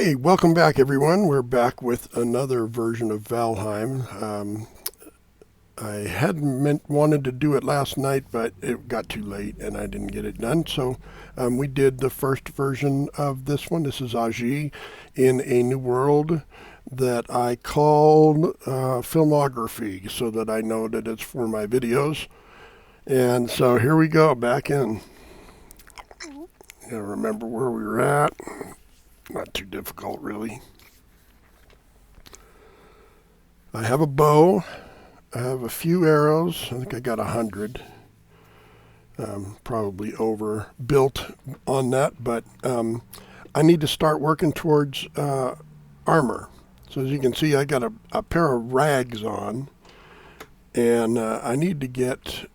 Hey, welcome back, everyone. We're back with another version of Valheim. I hadn't wanted to do it last night, but it got too late and I didn't get it done. So we did the first version of this one. This is Aji in a new world that I called filmography so that I know that it's for my videos. And so here we go, back in. Remember where we were at. Not too difficult, really. I have a bow. I have a few arrows. I think I got 100. Probably overbuilt on that, but I need to start working towards armor. So as you can see, I got a pair of rags on, and I need to get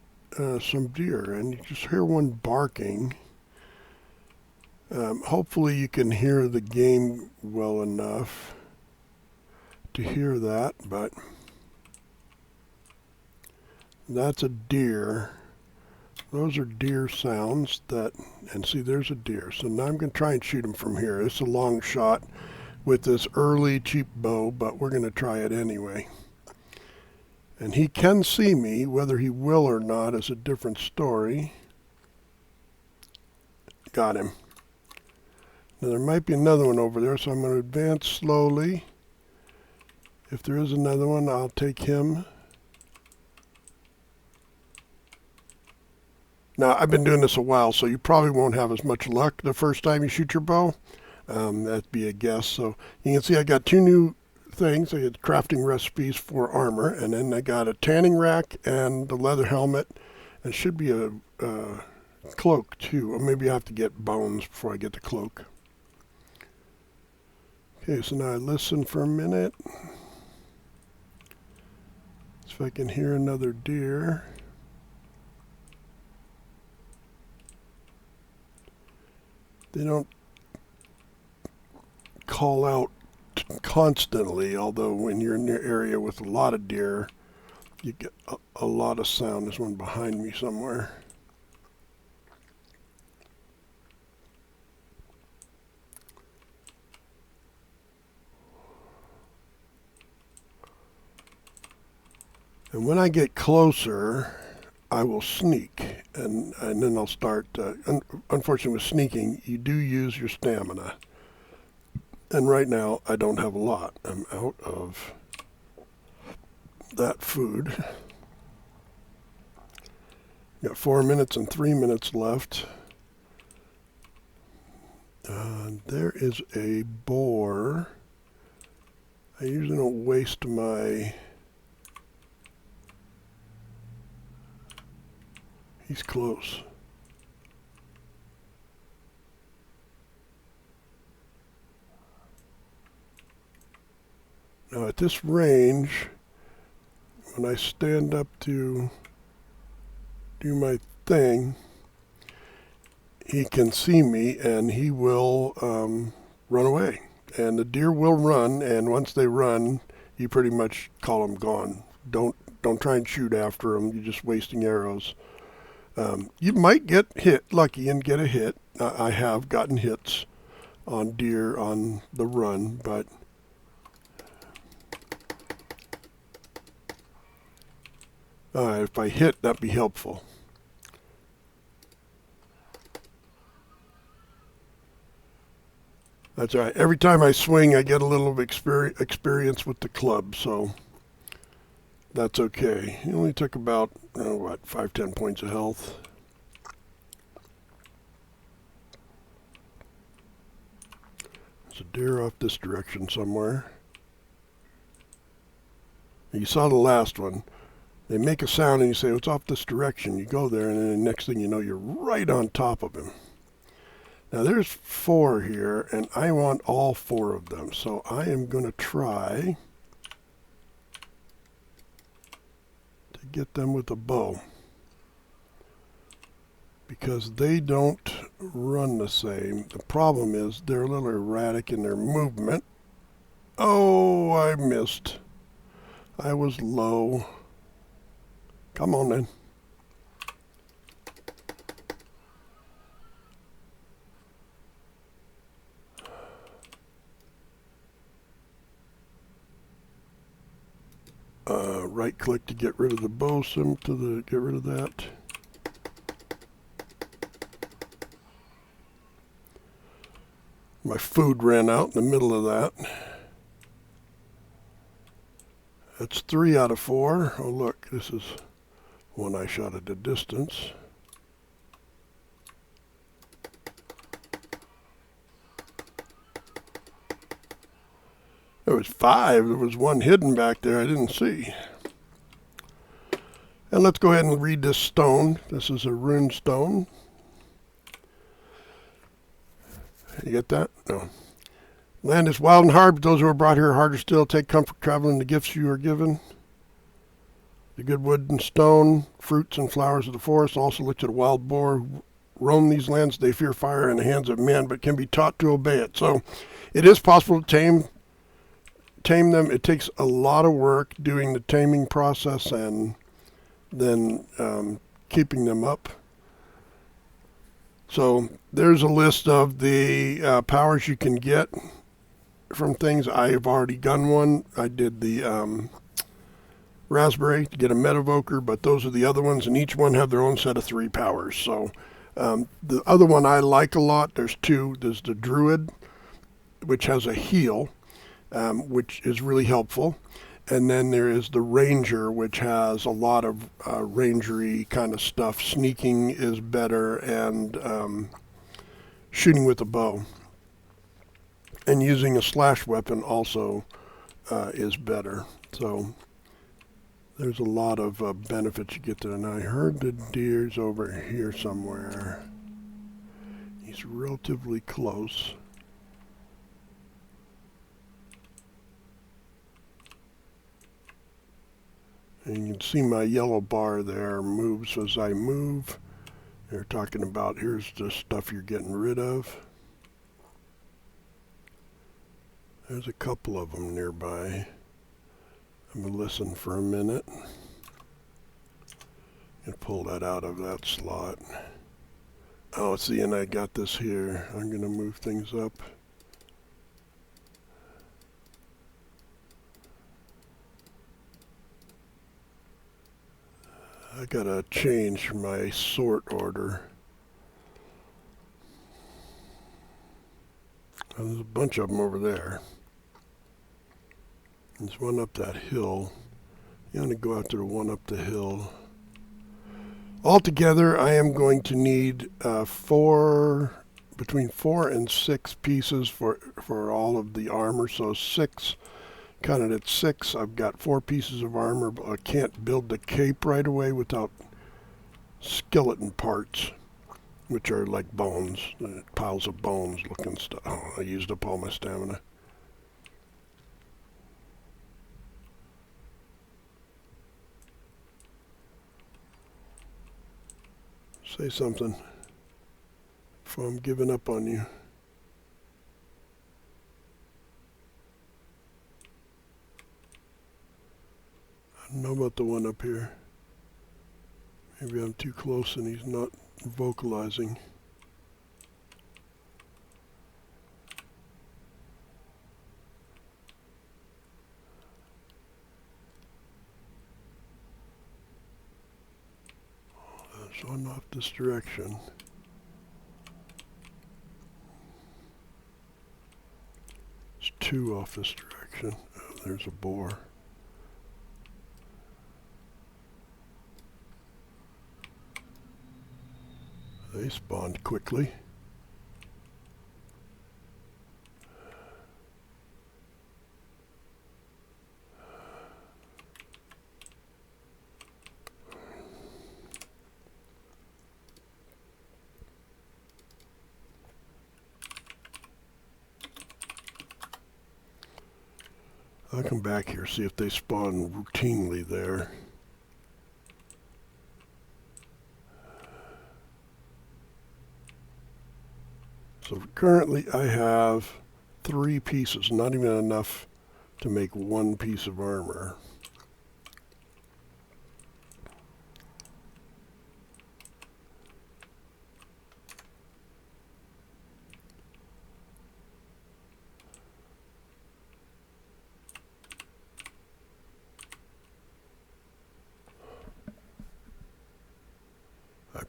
some deer. And you just hear one barking. Hopefully you can hear the game well enough to hear that, but that's a deer. Those are deer sounds and see, there's a deer. So now I'm going to try and shoot him from here. It's a long shot with this early cheap bow, but we're going to try it anyway. And he can see me. Whether he will or not is a different story. Got him. Now there might be another one over there, so I'm going to advance slowly. If there is another one, I'll take him. Now, I've been doing this a while, so you probably won't have as much luck the first time you shoot your bow. That'd be a guess. So you can see I got two new things. I got crafting recipes for armor, and then I got a tanning rack and the leather helmet. And should be a cloak, too. Or maybe I have to get bones before I get the cloak. Okay, so now I listen for a minute. See if I can hear another deer. They don't call out constantly, although when you're in your area with a lot of deer, you get a lot of sound. There's one behind me somewhere. And when I get closer, I will sneak, and then I'll start. Unfortunately, with sneaking, you do use your stamina. And right now, I don't have a lot. I'm out of that food. Got 4 minutes and 3 minutes left. There is a boar. I usually don't waste my... He's close. Now at this range, when I stand up to do my thing, he can see me and he will run away. And the deer will run, and once they run, you pretty much call them gone. Don't try and shoot after them. You're just wasting arrows. You might get lucky and get a hit. I have gotten hits on deer on the run, but if I hit, that'd be helpful. That's all right. Every time I swing, I get a little experience with the club, so that's okay. He only took about, 5-10 points of health. There's a deer off this direction somewhere. You saw the last one. They make a sound and you say, it's off this direction. You go there, and then the next thing you know, you're right on top of him. Now there's 4 here, and I want all 4 of them. So I am going to try get them with a bow, because they don't run the same. The problem is they're a little erratic in their movement. Oh, I missed. I was low. Come on then. Right click to get rid of the bow sim get rid of that. My food ran out in the middle of that. That's 3 out of 4. Oh look, this is one I shot at a distance. There was 5. There was one hidden back there I didn't see. And let's go ahead and read this stone. This is a rune stone. You get that? No. Land is wild and hard, but those who are brought here are harder still. Take comfort traveling the gifts you are given. The good wood and stone, fruits and flowers of the forest. Also looked at a wild boar who roam these lands. They fear fire in the hands of men, but can be taught to obey it. So it is possible to tame them. It takes a lot of work doing the taming process and then keeping them up. So there's a list of the powers you can get from things. I've already done one. I did the raspberry to get a Metavoker, but those are the other ones, and each one have their own set of 3 powers. So the other one I like a lot, there's 2. There's the druid, which has a heal, which is really helpful. And then there is the ranger, which has a lot of rangery kind of stuff. Sneaking is better, and shooting with a bow. And using a slash weapon also is better. So there's a lot of benefits you get there. And I heard the deer's over here somewhere. He's relatively close. And you can see my yellow bar there moves as I move. They're talking about here's the stuff you're getting rid of. There's a couple of them nearby. I'm going to listen for a minute and pull that out of that slot. Oh, see, and I got this here. I'm going to move things up. I gotta change my sort order. There's a bunch of them over there. There's one up that hill. I'm gonna go after the one up the hill. Altogether, I am going to need between 4 and 6 pieces for all of the armor. So 6. Counted at 6, I've got 4 pieces of armor, but I can't build the cape right away without skeleton parts, which are like bones, piles of bones looking stuff. Oh, I used up all my stamina. Say something before I'm giving up on you. I don't know about the one up here. Maybe I'm too close and he's not vocalizing. There's one off this direction. There's 2 off this direction. Oh, there's a boar. They spawned quickly. I'll come back here, see if they spawn routinely there. So currently I have 3 pieces, not even enough to make 1 piece of armor.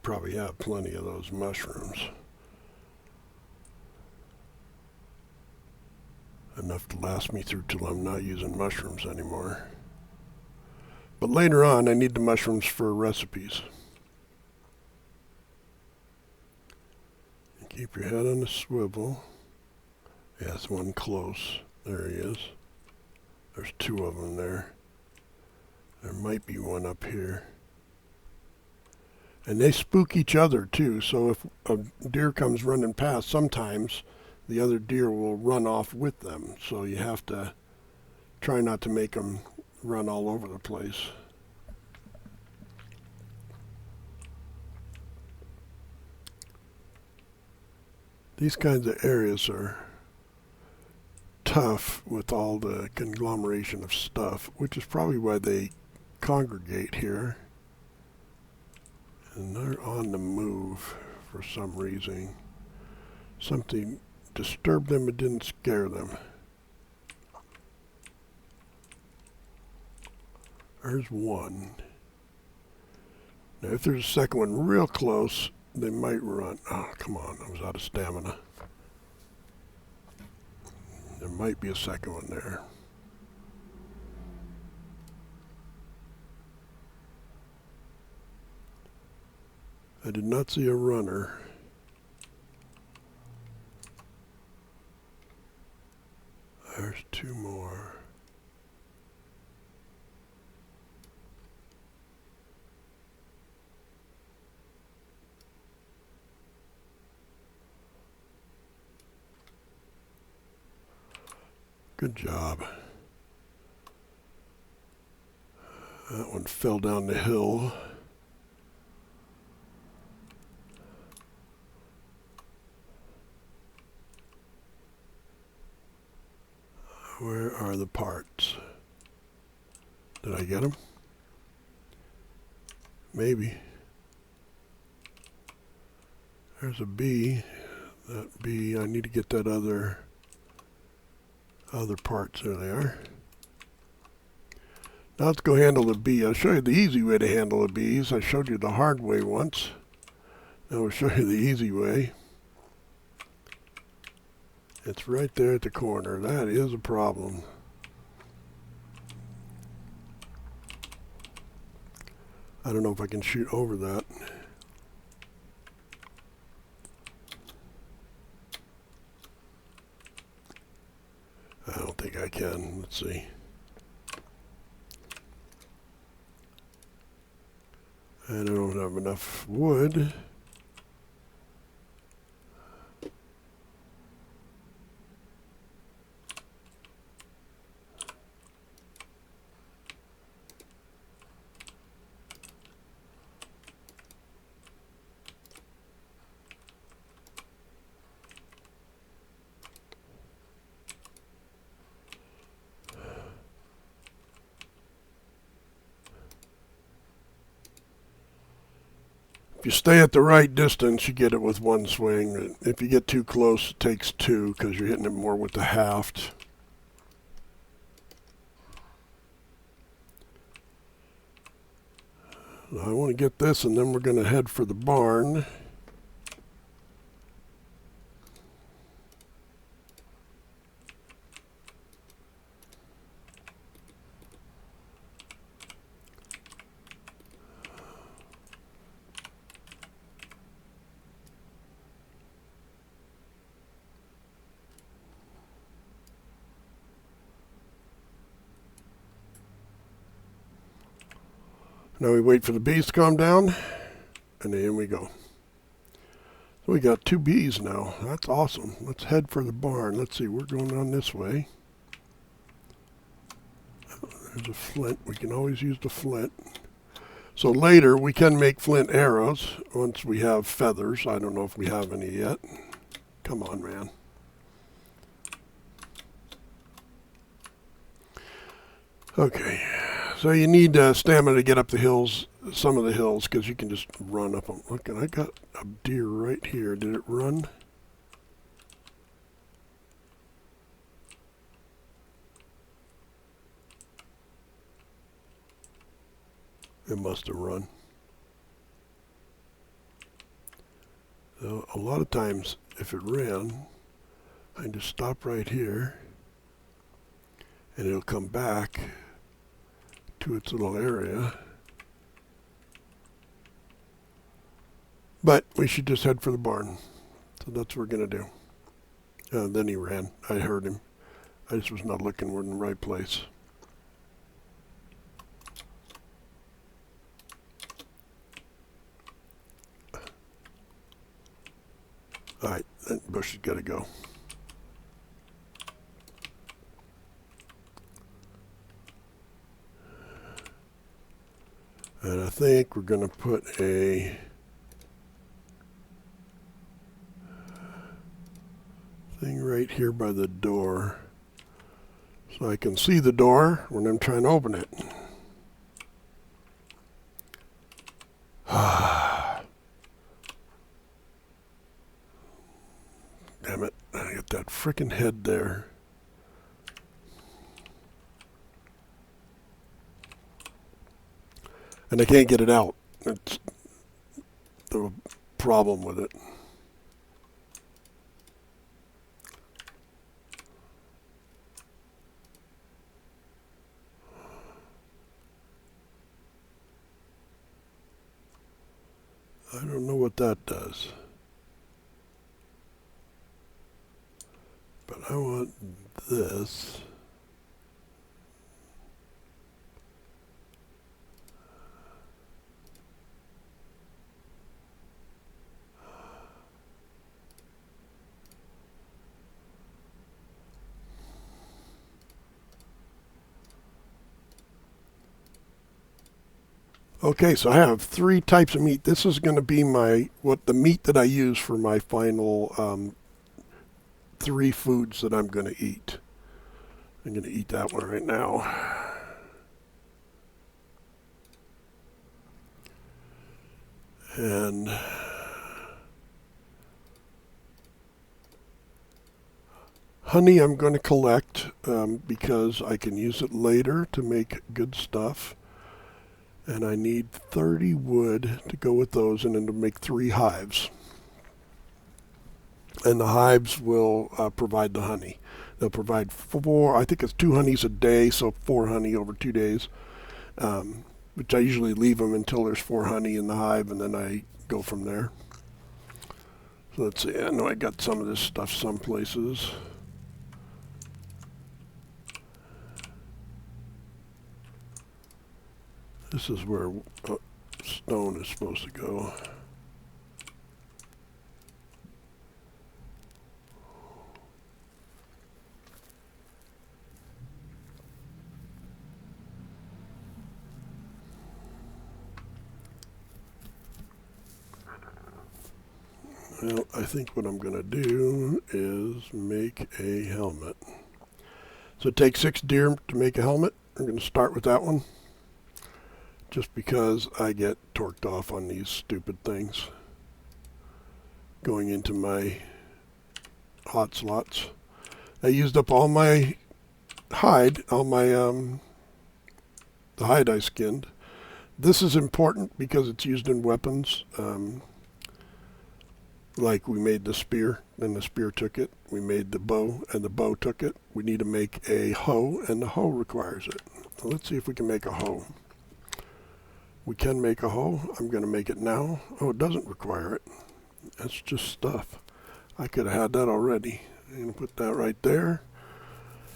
probably have plenty of those mushrooms. Enough to last me through till I'm not using mushrooms anymore. But later on, I need the mushrooms for recipes. Keep your head on the swivel. Yeah, there's one close. There he is. There's two of them there. There might be one up here. And they spook each other too, so if a deer comes running past, sometimes the other deer will run off with them. So you have to try not to make them run all over the place. These kinds of areas are tough with all the conglomeration of stuff, which is probably why they congregate here. And they're on the move for some reason. Something disturbed them but didn't scare them. There's one. Now if there's a second one real close, they might run. Oh, come on, I was out of stamina. There might be a second one there. I did not see a runner. There's two more. Good job. That one fell down the hill. Where are the parts? Did I get them? Maybe. There's a bee. That bee, I need to get that other parts. There they are. Now let's go handle the bee. I'll show you the easy way to handle the bees. I showed you the hard way once. Now I'll show you the easy way. It's right there at the corner. That is a problem. I don't know if I can shoot over that. I don't think I can. Let's see. I don't have enough wood. If you stay at the right distance, you get it with one swing. If you get too close, it takes two because you're hitting it more with the haft. I want to get this, and then we're going to head for the barn. Now we wait for the bees to calm down, and in we go. So we got two bees now. That's awesome. Let's head for the barn. Let's see, we're going on this way. There's a flint. We can always use the flint. So later we can make flint arrows once we have feathers. I don't know if we have any yet. Come on, man. Okay. So you need stamina to get up the hills, some of the hills, because you can just run up them. Look, and I got a deer right here. Did it run? It must have run. a lot of times if it ran, I can just stop right here and it'll come back to its little area. But we should just head for the barn. So that's what we're going to do. Then he ran. I heard him. I just was not looking. We're in the right place. All right, that bush has got to go. And I think we're going to put a thing right here by the door so I can see the door when I'm trying to open it. Damn it, I got that frickin' head there. And I can't get it out. That's the problem with it. I don't know what that does. But I want this. Okay, so I have 3 types of meat. This is going to be the meat that I use for my final 3 foods that I'm going to eat. I'm going to eat that one right now. And honey I'm going to collect because I can use it later to make good stuff. And I need 30 wood to go with those and then to make 3 hives. And the hives will provide the honey. They'll provide 4, I think it's 2 honeys a day, so 4 honey over 2 days. Which I usually leave them until there's 4 honey in the hive, and then I go from there. So let's see, I know I got some of this stuff some places. This is where stone is supposed to go. Well, I think what I'm going to do is make a helmet. So it takes 6 deer to make a helmet. I'm going to start with that one. Just because I get torqued off on these stupid things going into my hot slots. I used up all my hide, the hide I skinned. This is important because it's used in weapons. Like we made the spear, then the spear took it. We made the bow, and the bow took it. We need to make a hoe, and the hoe requires it. So let's see if we can make a hoe. We can make a hoe. I'm going to make it now. Oh, it doesn't require it. That's just stuff. I could have had that already. I'm going to put that right there.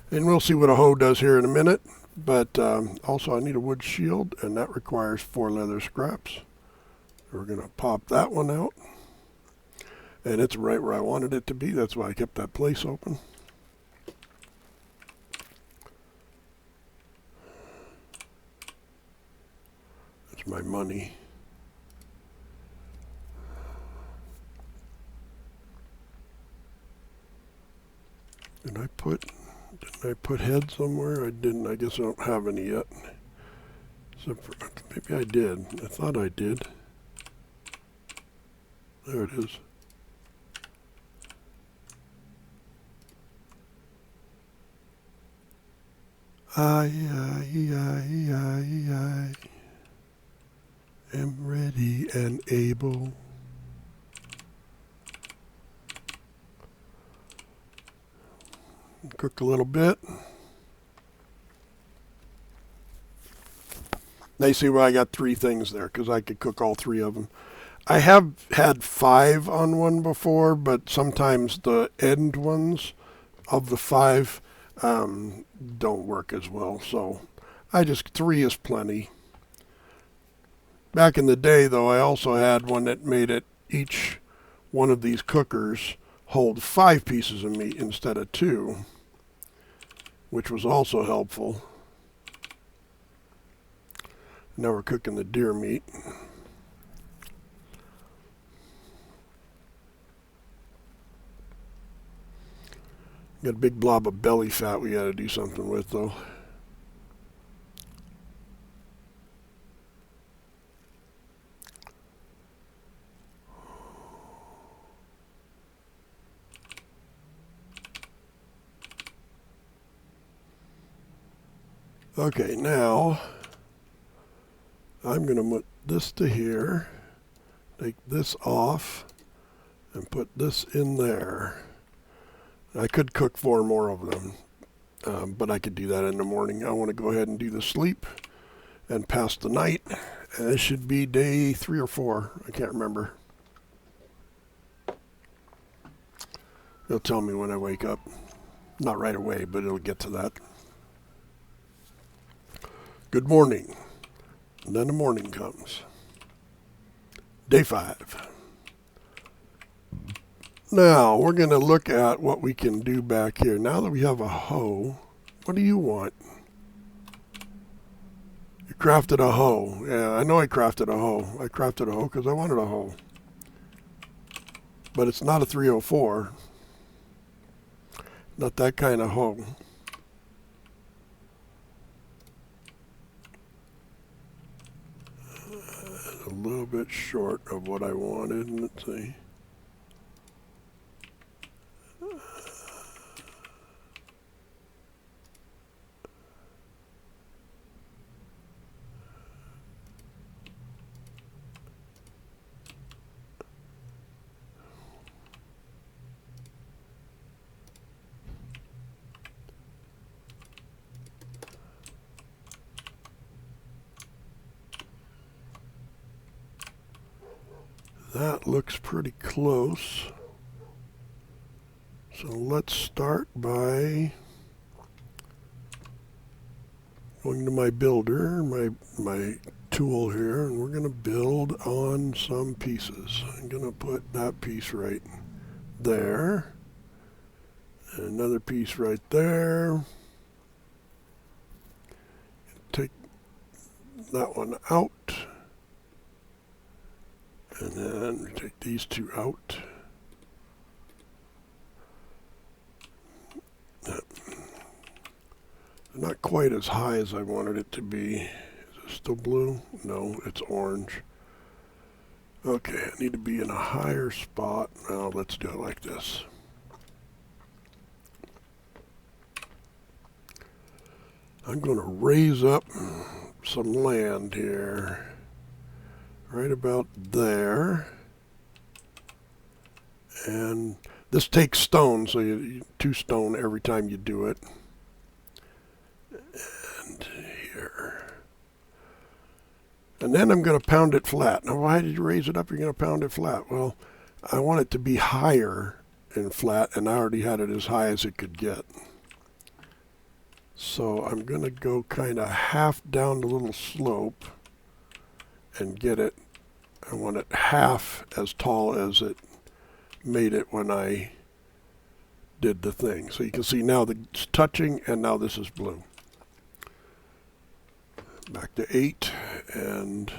And we'll see what a hoe does here in a minute. But also I need a wood shield, and that requires 4 leather scraps. We're going to pop that one out. And it's right where I wanted it to be. That's why I kept that place open. That's my money. Didn't I put head somewhere? I didn't. I guess I don't have any yet. So maybe I did. I thought I did. There it is. I am ready and able. Cook a little bit. Now you see why I got 3 things there, because I could cook all 3 of them. I have had 5 on one before, but sometimes the end ones of the 5 don't work as well. So 3 is plenty. Back in the day, though, I also had one that made it each one of these cookers hold 5 pieces of meat instead of 2, which was also helpful. Now we're cooking the deer meat. Got a big blob of belly fat we got to do something with, though. Okay, now I'm going to put this to here, take this off, and put this in there. I could cook 4 more of them, but I could do that in the morning. I want to go ahead and do the sleep and pass the night. And this should be day 3 or 4. I can't remember. It'll tell me when I wake up. Not right away, but it'll get to that. Good morning. And then the morning comes. Day 5. Now, we're going to look at what we can do back here. Now that we have a hoe, what do you want? You crafted a hoe. Yeah, I know I crafted a hoe. I crafted a hoe because I wanted a hoe. But it's not a 304. Not that kind of hoe. A little bit short of what I wanted. Let's see. That looks pretty close. So let's start by going to my builder, my tool here, and we're going to build on some pieces. I'm going to put that piece right there, and another piece right there. Take that one out. And then take these 2 out. Not quite as high as I wanted it to be. Is it still blue? No, it's orange. Okay, I need to be in a higher spot. Now let's do it like this. I'm going to raise up some land here. Right about there. And this takes stone, so you 2 stone every time you do it. And here. And then I'm going to pound it flat. Now, why did you raise it up? You're going to pound it flat. Well, I want it to be higher and flat, and I already had it as high as it could get. So I'm going to go kind of half down the little slope and get it. I want it half as tall as it made it when I did the thing. So you can see now it's touching, and now this is blue. Back to 8, and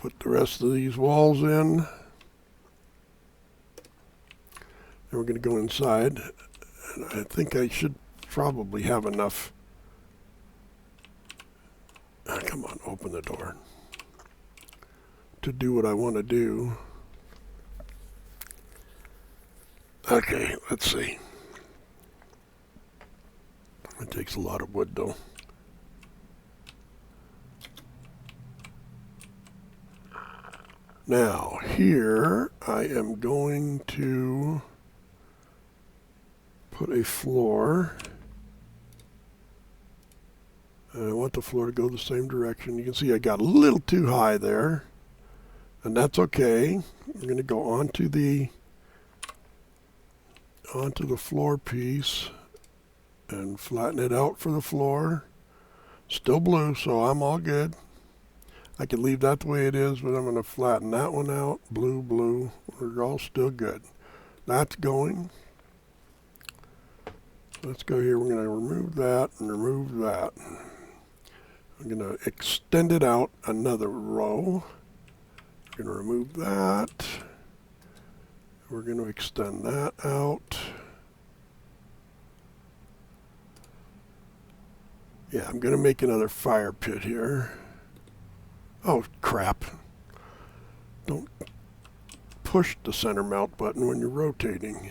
put the rest of these walls in. Then we're going to go inside, and I think I should probably have enough. Come on, open the door. To do what I want to do. Okay, let's see. It takes a lot of wood, though. Now, here I am going to put a floor. And I want the floor to go the same direction. You can see I got a little too high there. And that's okay. We're going to go onto the floor piece and flatten it out for the floor. Still blue, so I'm all good. I can leave that the way it is, but I'm going to flatten that one out. Blue, blue. We're all still good. That's going. Let's go here. We're going to remove that and remove that. I'm going to extend it out another row. We're going to remove that. We're going to extend that out. Yeah, I'm going to make another fire pit here. Oh, crap. Don't push the center mount button when you're rotating.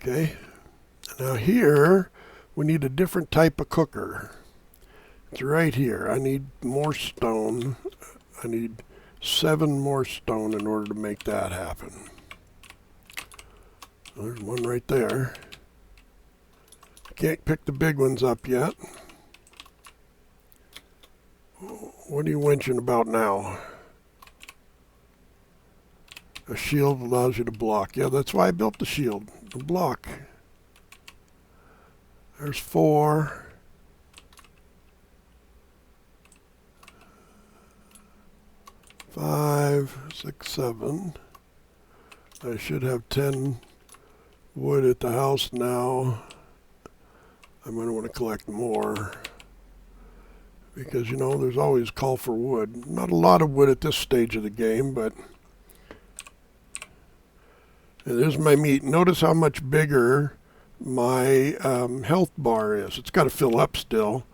Okay, now here we need a different type of cooker. It's right here. I need more stone. I need 7 more stone in order to make that happen. There's one right there. Can't pick the big ones up yet. What are you winching about now? A shield allows you to block. Yeah, that's why I built the shield. The block. There's 4. 5, 6, 7. I should have 10 wood at the house now. I'm going to want to collect more. Because, you know, there's always call for wood. Not a lot of wood at this stage of the game, but there's my meat. Notice how much bigger my health bar is. It's got to fill up still,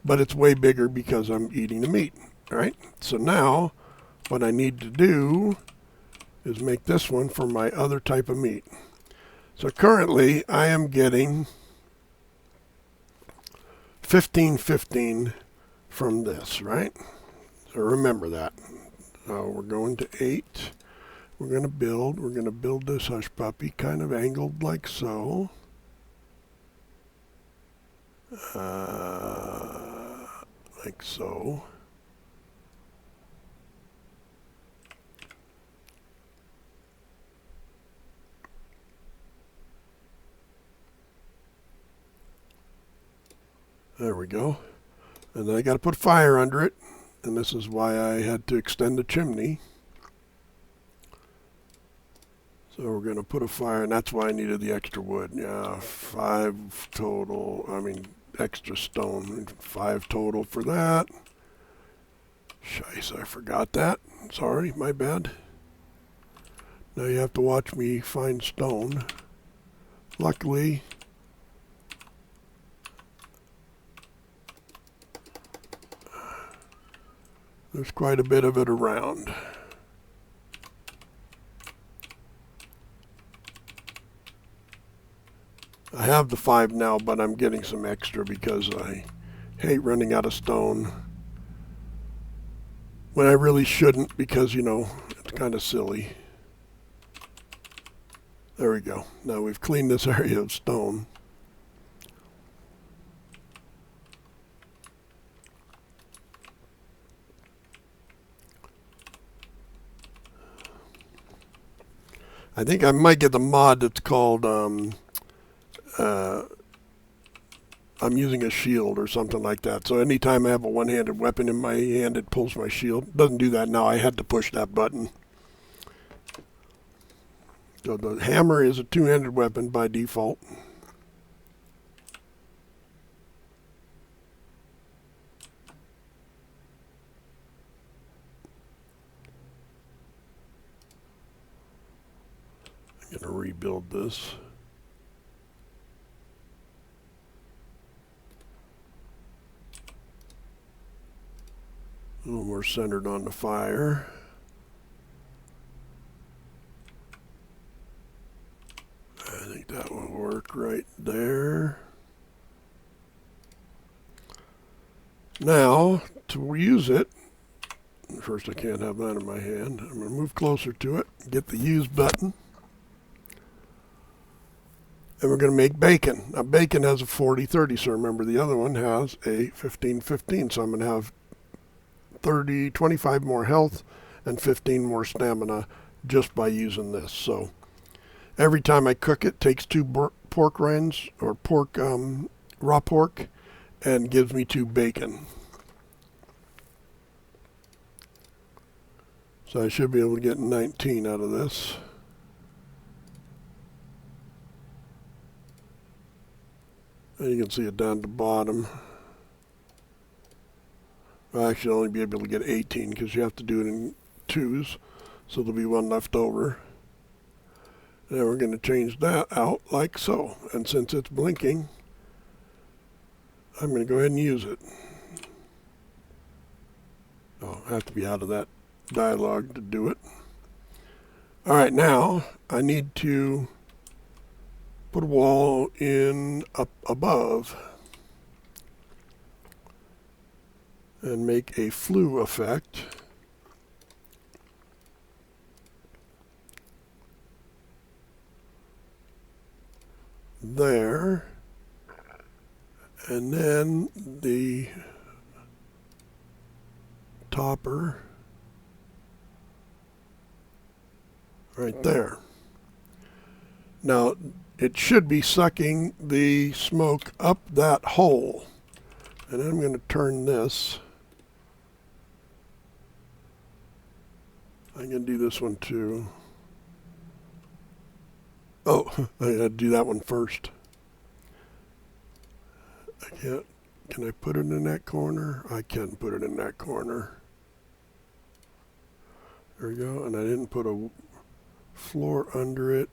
but it's way bigger because I'm eating the meat. All right? So now what I need to do is make this one for my other type of meat. So currently I am getting 15 from this, right? So remember that. So we're going to 8. We're going to build this hush puppy kind of angled like so. Like so. There we go. And then I got to put fire under it. And this is why I had to extend the chimney. So we're going to put a fire, and that's why I needed the extra wood. Yeah, 5 total. I mean, extra stone. 5 total for that. Shice, I forgot that. Sorry, my bad. Now you have to watch me find stone. Luckily, there's quite a bit of it around. I have the 5 now, but I'm getting some extra because I hate running out of stone. When I really shouldn't, because, you know, it's kind of silly. There we go. Now we've cleaned this area of stone. I think I might get the mod that's called I'm using a shield or something like that. So anytime I have a one-handed weapon in my hand, it pulls my shield. Doesn't do that now. I had to push that button. So the hammer is a two-handed weapon by default. I'm going to rebuild this. A little more centered on the fire. I think that will work right there. Now, to use it, first I can't have that in my hand. I'm going to move closer to it, get the use button. And we're going to make bacon. Now, bacon has a 40-30, so remember the other one has a 15-15. So I'm going to have 25 more health and 15 more stamina just by using this. So every time I cook it, takes 2 pork rinds or raw pork and gives me 2 bacon. So I should be able to get 19 out of this. And you can see it down at the bottom. I'll actually only be able to get 18 because you have to do it in 2s. So there'll be 1 left over. And then we're going to change that out like so. And since it's blinking, I'm going to go ahead and use it. Oh, I have to be out of that dialog to do it. All right, now I need to put a wall in up above and make a flue effect. There. And then the topper right there. Now, it should be sucking the smoke up that hole. And I'm going to turn this. I'm going to do this one too. Oh, I got to do that one first. I can't. Can I put it in that corner? I can put it in that corner. There we go. And I didn't put a floor under it.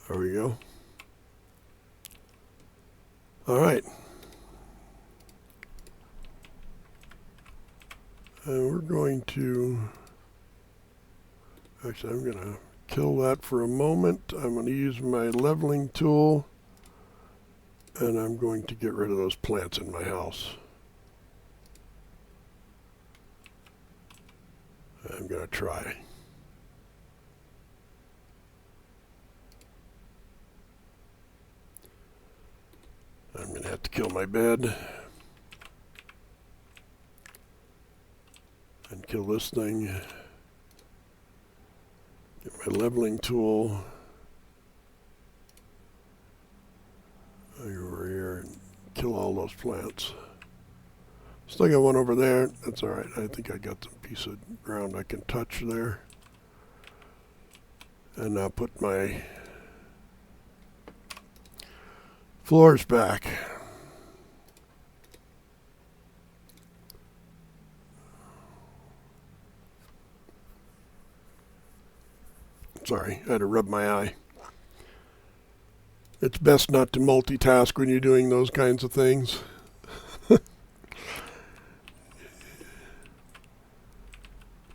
There we go. All right. And we're going to, actually I'm going to kill that for a moment. I'm going to use my leveling tool and I'm going to get rid of those plants in my house. I'm going to try. I'm going to have to kill my bed and kill this thing. Get my leveling tool. Go over here and kill all those plants. Still got one over there. That's all right. I think I got some piece of ground I can touch there. And I'll put my floors back. Sorry, I had to rub my eye. It's best not to multitask when you're doing those kinds of things.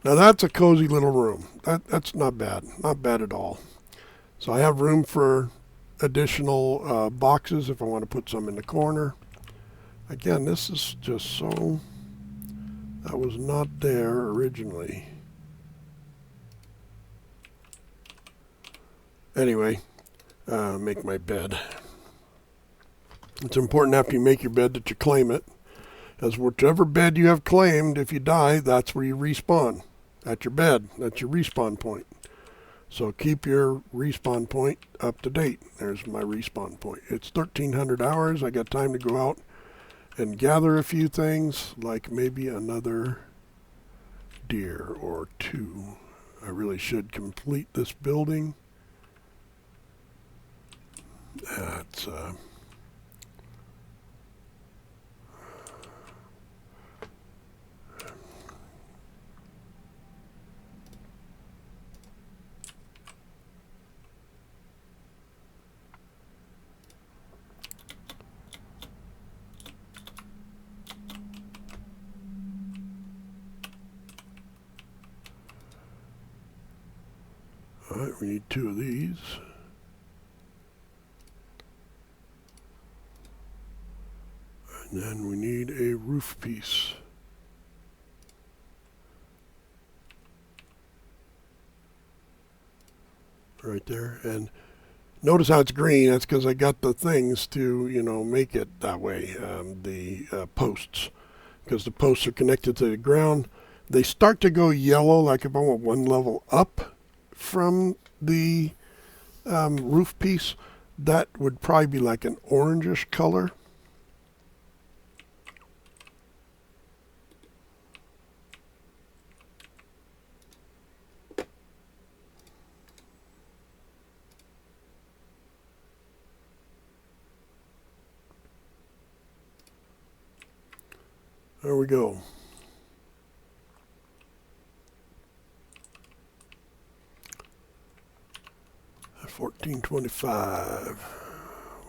Now that's a cozy little room. That's not bad. Not bad at all. So I have room for additional boxes if I want to put some in the corner. Again, this is just so... That was not there originally. Anyway, make my bed. It's important after you make your bed that you claim it. As whichever bed you have claimed, if you die, that's where you respawn. At your bed. That's your respawn point. So keep your respawn point up to date. There's my respawn point. It's 1,300 hours. I got time to go out and gather a few things, like maybe another deer or 2. I really should complete this building. That's All right, we need 2 of these. And then we need a roof piece. Right there. And notice how it's green. That's because I got the things to, make it that way. The posts. Because the posts are connected to the ground. They start to go yellow, like if I want 1 level up from the roof piece. That would probably be like an orangish color. There we go. $14.25.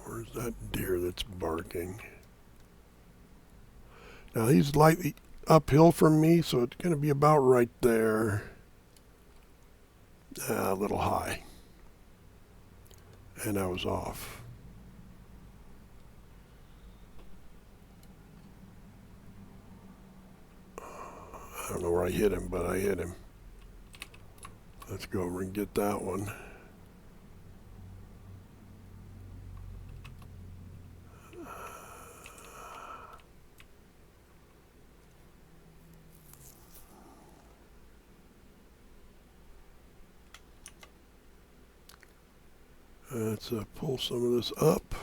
Where's that deer that's barking? Now he's lightly uphill from me, so it's going to be about right there. A little high. And I was off. I don't know where I hit him, but I hit him. Let's go over and get that one. Let's pull some of this up.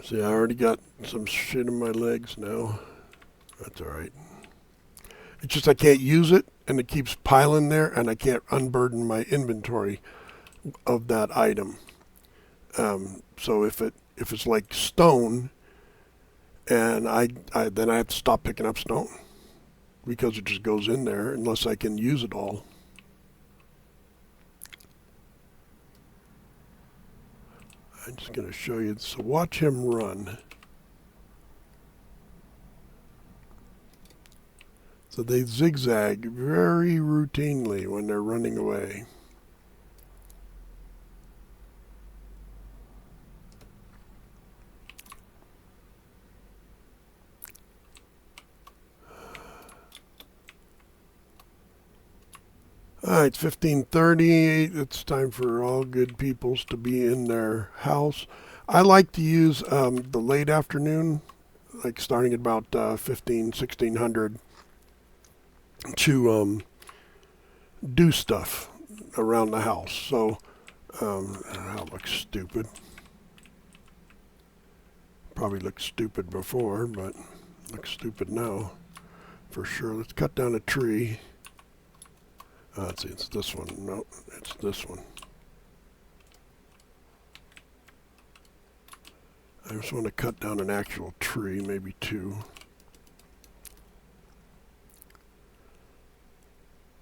See, I already got some shit in my legs now. That's all right. It's just I can't use it, and it keeps piling there, and I can't unburden my inventory of that item. So if it's like stone, and then I have to stop picking up stone because it just goes in there unless I can use it all. I'm just going to show you. So watch him run. So they zigzag very routinely when they're running away. All right, it's 15:30. It's time for all good peoples to be in their house. I like to use the late afternoon, like starting at about 1600, to do stuff around the house. So, that looks stupid. Probably looked stupid before, but looks stupid now for sure. Let's cut down a tree. Let's see, it's this one. No, it's this one. I just want to cut down an actual tree, maybe 2.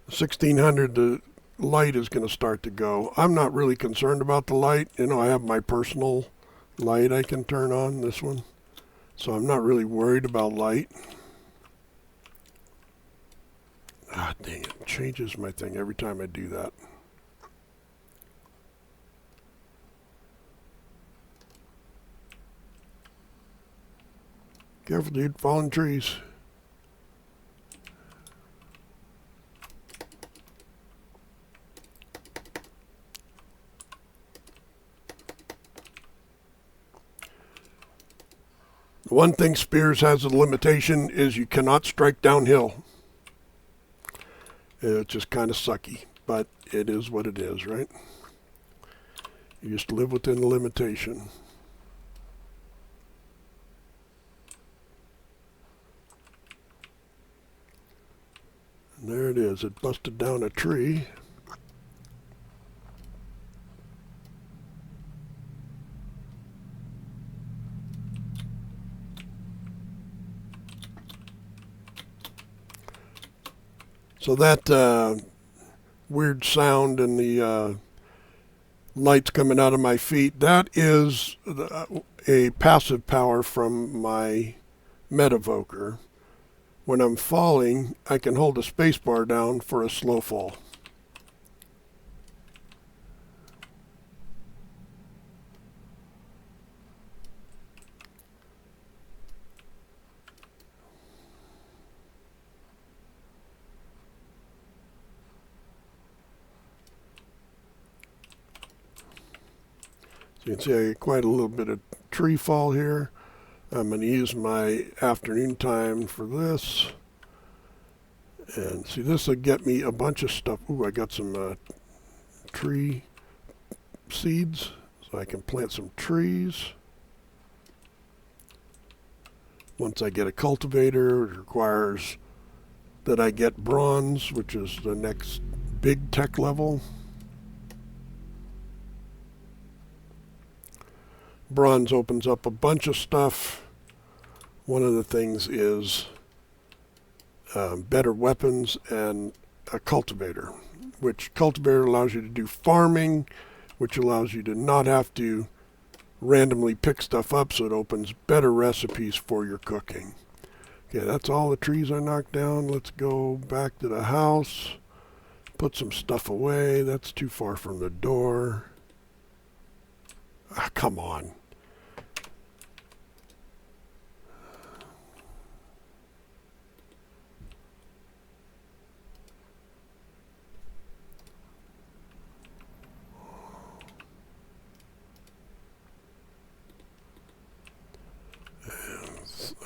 1600, the light is going to start to go. I'm not really concerned about the light. I have my personal light I can turn on, this one. So I'm not really worried about light. Ah, dang it. It changes my thing every time I do that. Careful, dude. Falling trees. The one thing Spears has a limitation is you cannot strike downhill. It's just kind of sucky, but it is what it is, right? You just live within the limitation. And there it is. It busted down a tree. So that weird sound in the lights coming out of my feet. That is a passive power from my Metavoker. When I'm falling, I can hold the spacebar down for a slow fall. So you can see I get quite a little bit of tree fall here. I'm going to use my afternoon time for this. And see, this will get me a bunch of stuff. Ooh, I got some tree seeds, so I can plant some trees. Once I get a cultivator, it requires that I get bronze, which is the next big tech level. Bronze opens up a bunch of stuff. One of the things is better weapons and a cultivator, which cultivator allows you to do farming, which allows you to not have to randomly pick stuff up, so it opens better recipes for your cooking. Okay, that's all the trees I knocked down. Let's go back to the house, put some stuff away. That's too far from the door. Ah, come on.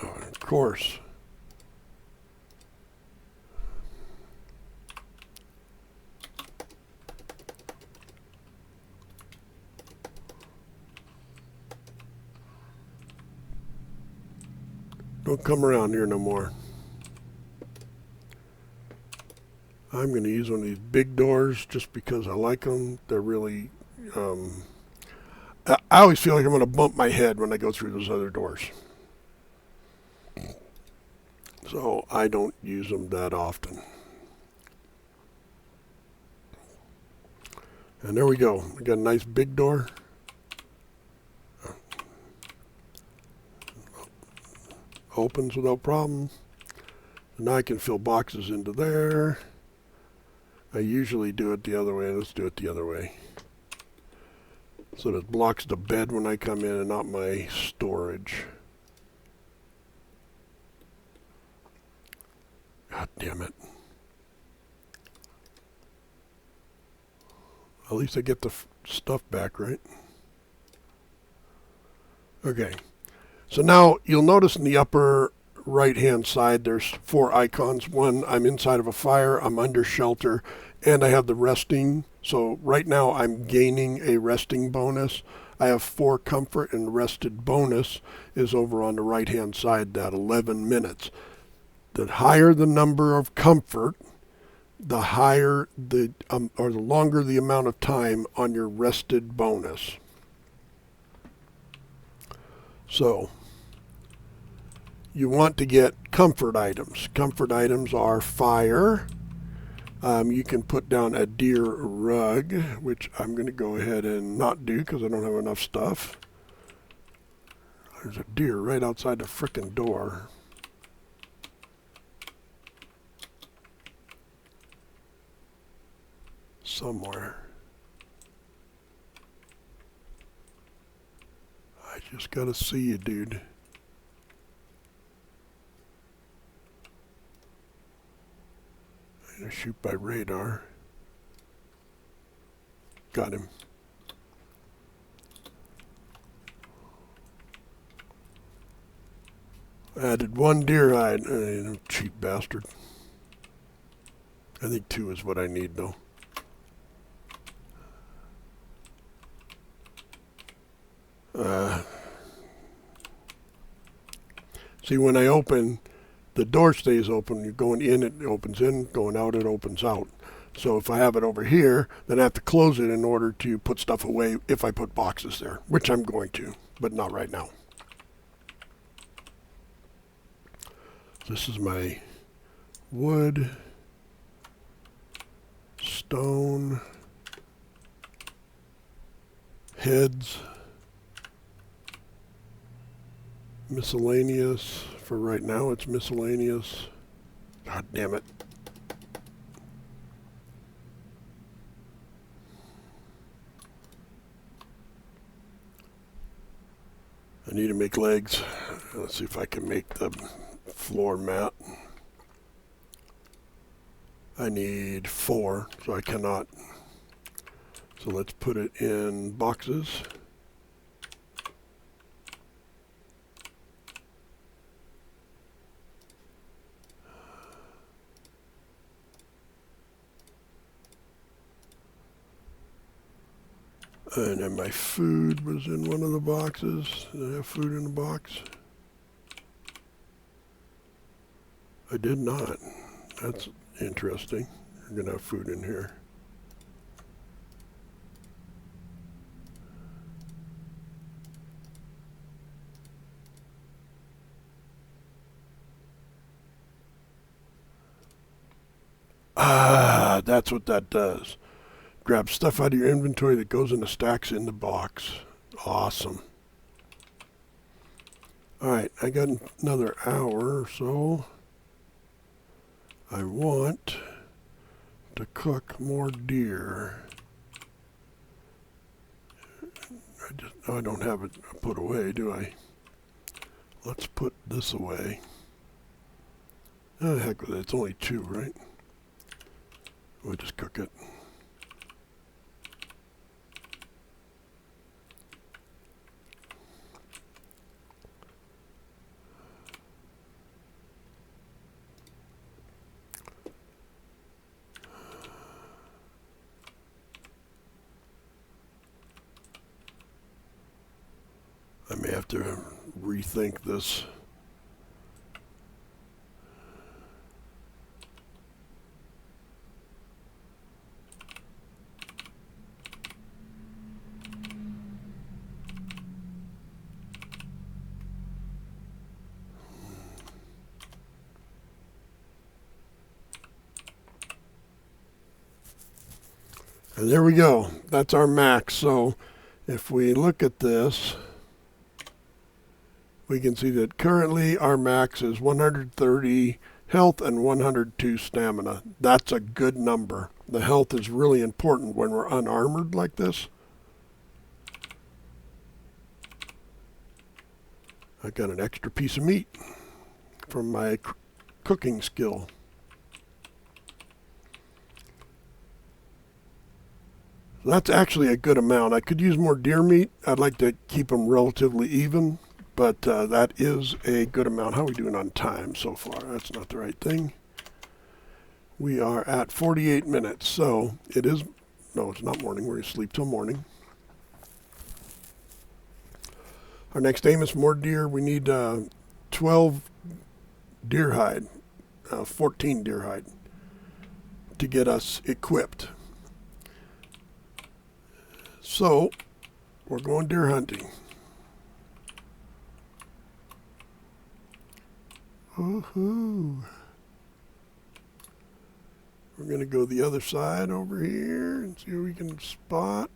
Of course. Don't come around here no more. I'm going to use one of these big doors just because I like them. They're really... I always feel like I'm going to bump my head when I go through those other doors. So I don't use them that often. And there we go. We got a nice big door. Opens without problem. Now I can fill boxes into there. I usually do it the other way. Let's do it the other way. So that it blocks the bed when I come in and not my storage. God damn it. At least I get the stuff back, right? Okay. So now you'll notice in the upper right hand side there's 4 icons. One, I'm inside of a fire, I'm under shelter, and I have the resting. So right now I'm gaining a resting bonus. I have 4 comfort, and the rested bonus is over on the right hand side, that 11 minutes. The higher the number of comfort, the higher the or the longer the amount of time on your rested bonus. So you want to get comfort items. Comfort items are fire. You can put down a deer rug, which I'm going to go ahead and not do because I don't have enough stuff. There's a deer right outside the frickin' door. Somewhere. I just gotta see you, dude. I'm gonna shoot by radar. Got him. Added 1 deer hide. Cheap bastard. I think 2 is what I need, though. See, when I open, the door stays open. You're going in, it opens in. Going out, it opens out. So if I have it over here, then I have to close it in order to put stuff away if I put boxes there, which I'm going to, but not right now. This is my wood, stone, Heads. Miscellaneous. For right now, it's miscellaneous. God damn it. I need to make legs. Let's see if I can make the floor mat. I need 4, so I cannot. So let's put it in boxes. And then my food was in one of the boxes. Did I have food in the box? I did not. That's interesting. We're going to have food in here. Ah, that's what that does. Grab stuff out of your inventory that goes into stacks in the box. Awesome. Alright, I got another hour or so. I want to cook more deer. I don't have it put away, do I? Let's put this away. Oh, heck with it. It's only 2, right? We'll just cook it. I may have to rethink this. And there we go. That's our max. So if we look at this, we can see that currently our max is 130 health and 102 stamina. That's a good number. The health is really important when we're unarmored like this. I got an extra piece of meat from my cooking skill. That's actually a good amount. I could use more deer meat. I'd like to keep them relatively even, but that is a good amount. How are we doing on time so far? That's not the right thing. We are at 48 minutes, so it is, no, it's not morning. We're going to sleep till morning. Our next aim is more deer. We need 12 deer hide, 14 deer hide to get us equipped. So, we're going deer hunting. Woohoo! We're going to go the other side over here and see what we can spot.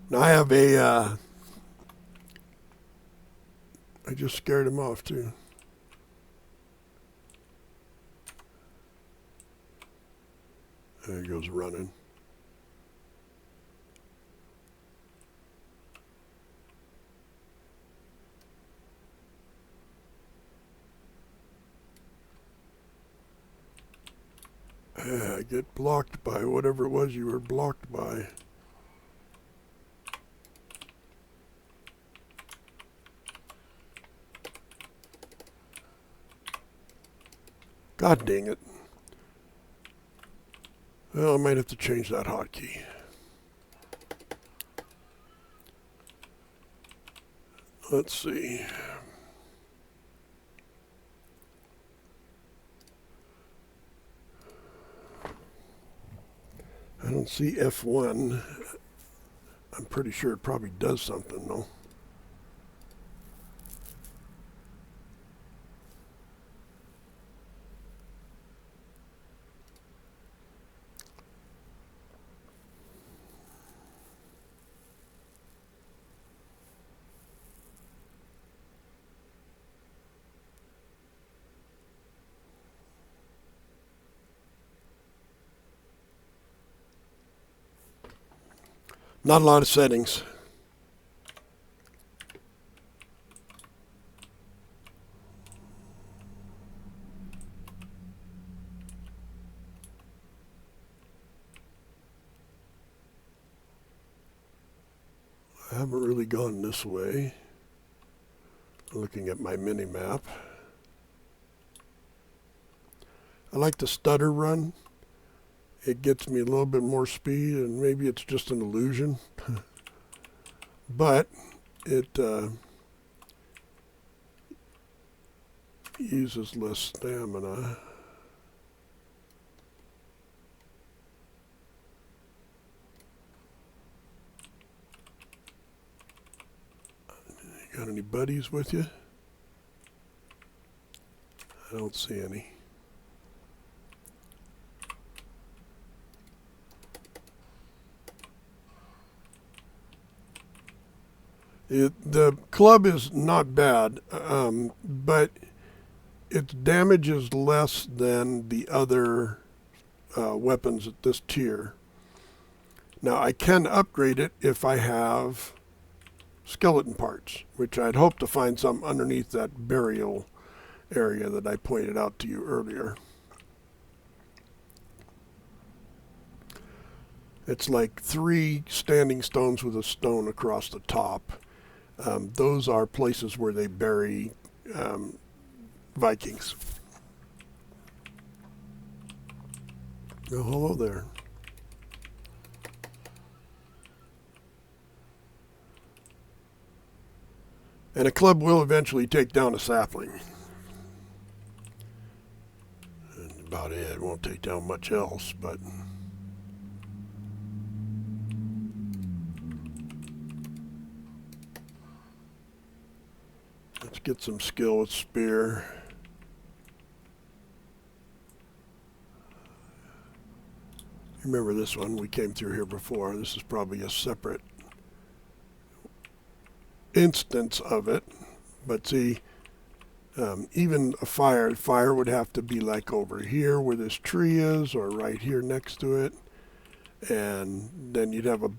Now I have a, I just scared him off too. There he goes running. Get blocked by whatever it was you were blocked by. God dang it. Well, I might have to change that hotkey. Let's see. I don't see F1. I'm pretty sure it probably does something though. Not a lot of settings. I haven't really gone this way. Looking at my mini map. I like the stutter run. It gets me a little bit more speed, and maybe it's just an illusion. But it uses less stamina. You got any buddies with you? I don't see any. The club is not bad, but its damage is less than the other weapons at this tier. Now I can upgrade it if I have skeleton parts, which I'd hope to find some underneath that burial area that I pointed out to you earlier. It's like 3 standing stones with a stone across the top. Those are places where they bury Vikings. Oh, hello there. And a club will eventually take down a sapling. And about it. It won't take down much else, but... Let's get some skill with spear. Remember this one? We came through here before. This is probably a separate instance of it. But see, even a fire would have to be like over here where this tree is, or right here next to it. And then you'd have a